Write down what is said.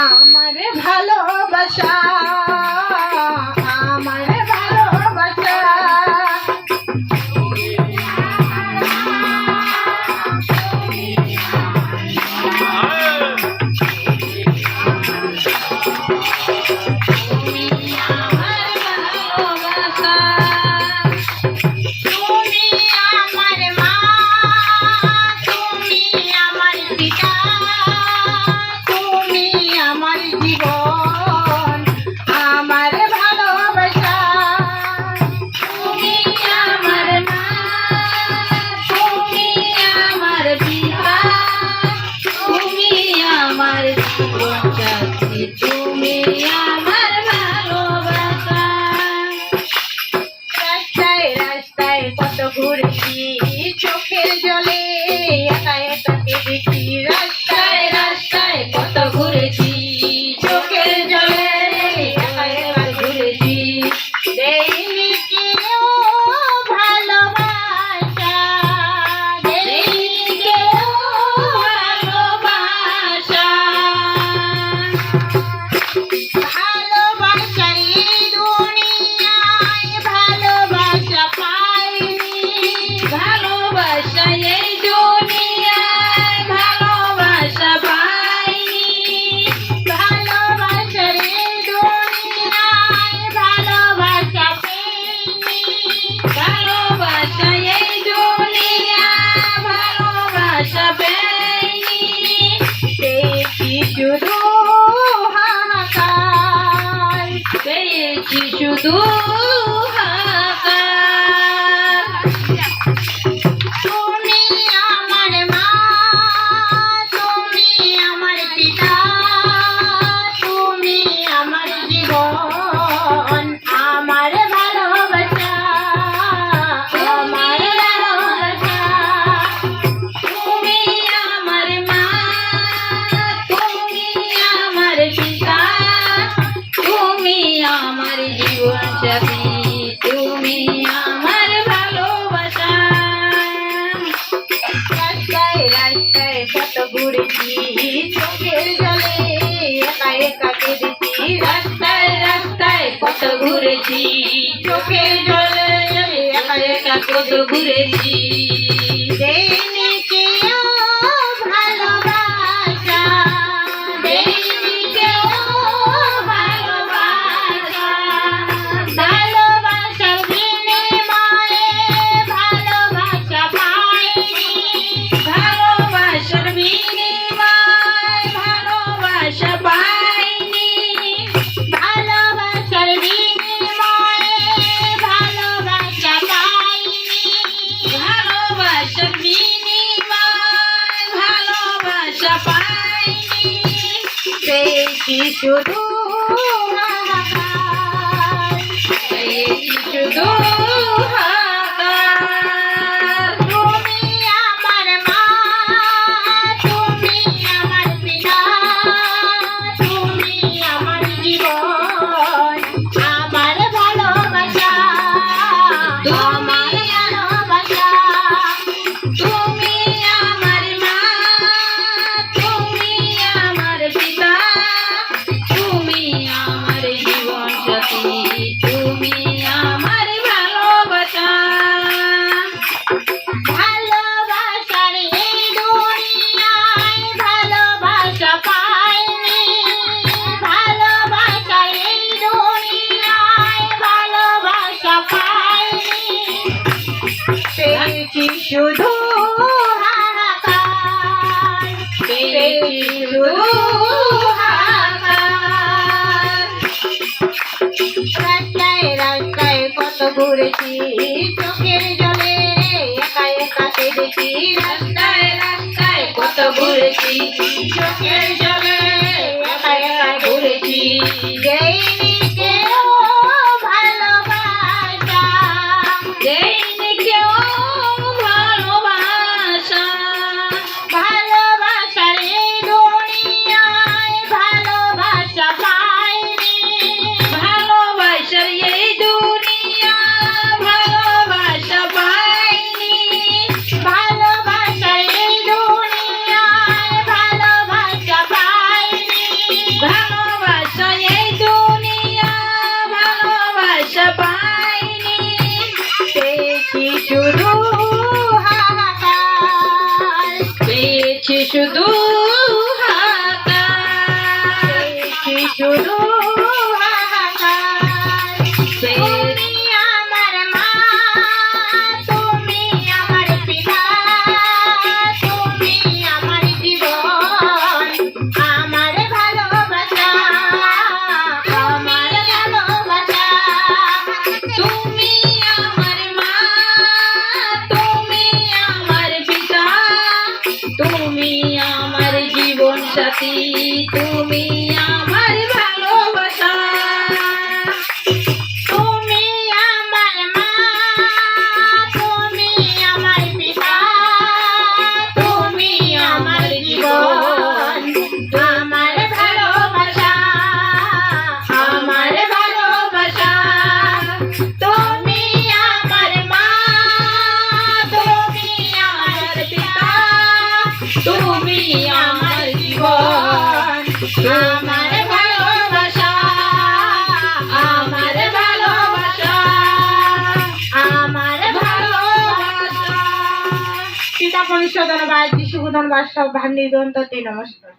আমার ভালোবাসা আমার ভালোবাসা তুমি আমার ভালোবাসা। রাস্তায় রাস্তায় কত ঘুরেছি চোখের জলে একা একা কেঁদেছি। রাস্তায় রাস্তায় কত ঘুরেছি চোখের জলে একা একা ঘুরেছি। দেইনি কেউ ভালোবাসা দেইনি কেউ ভালোবাসা। ভালোবাসার এই দুনিয়ায় ভালোবাসা পাইনি। ভালোবাসা এই দুনিয়ায় ভালোবাসা পাইনি। ভালোবাসার এই দুনিয়ায় ভালোবাসা পাইনি। ভালোবাসা এই দুনিয়ায় ভালোবাসা পাইনি। পেয়েছি শুধু হাহাকার পেয়েছি শুধু হাহাকার। তুমি আমার মা তুমি আমার পিতা তুমি আমার জীবন আমার ভালোবাসা আমার ভালোবাসা। তুমি আমার মা তুমি আমার পিতা তুমি আমার জীবন সাথী তুমি আমার ভালোবাসা। রাস্তায় রাস্তায় কত ঘুরেছি চোখের জলে একা একা কেঁদেছি। রাস্তায় রাস্তায় কত ঘুরেছি চোখের জলে একা একা কত ঘুরেছি। দেইনি কেউ ভালোবাসা দেইনি কেউ ভালোবাসা। ভালোবাসার বিনিময়ে ভালোবাসা পাইনি। ভালোবাসার বিনিময়ে ভালোবাসা পাইনি। ভালোবাসার বিনিময়ে ভালোবাসা পাইনি। ভালোবাসার বিনিময়ে ভালোবাসা পাইনি। পেয়েছি শুধু হাহাকার পেয়েছি শুধু হাহাকার। তুমি আমার মা তুমি আমার পিতা তুমি আমার জীবন আমার ভালোবাসা আমার ভালোবাসা। তুমি আমার মা তুমি আমার পিতা তুমি আমার জীবন সাথী তুমি আমার ভালোবাসা। ভালোবাসার এই দুনিয়ায় ভালোবাসা পাইনি। ভালোবাসার এই দুনিয়ায় ভালোবাসা পাইনি। পেয়েছি শুধু হাহাকার পেয়েছি শুধু হাহাকার। রাস্তায় রাস্তায় কত ঘুরেছি চোখের জলে একা একা কেঁদেছি। রাস্তায় রাস্তায় কত ঘুরেছি চোখের জলে একা একা ঘুরেছি। দেইনি কেউ ভালোবাসা দেইনি কেউ ভালোবাসা। ভালোবাসার এই দুনিয়ায় ভালোবাসা পাইনি। ভালোবাসার এই দুনিয়ায় ভালোবাসা পাইনি। ভালোবাসার এই দুনিয়ায় ভালোবাসা পাইনি। শুধু হাহাকার। তুমি আমার মা, তুমি আমার পিতা, তুমি আমার জীবন, আমার ভালোবাসা, আমার ভালোবাসা। তুমি আমার মা, তুমি আমার পিতা, তুমি আমার জীবন সাথী, তুমি আমার ভালোবাসা। তুমি আমার মা, তুমি আমার পিতা, তুমি আমার জীবন, আমার ভালোবাসা, আমার ভালোবাসা। তুমি আমার মা, তুমি আমার পিতা, তুমি আমার জীবন, আমার ভালোবাসা, আমার ভালোবাসা, আমার ভালোবাসা। পিতা পরিশোধন বা যিশু ধন্যবাদ সব ভান্ডি দন্ততে নমস্কার।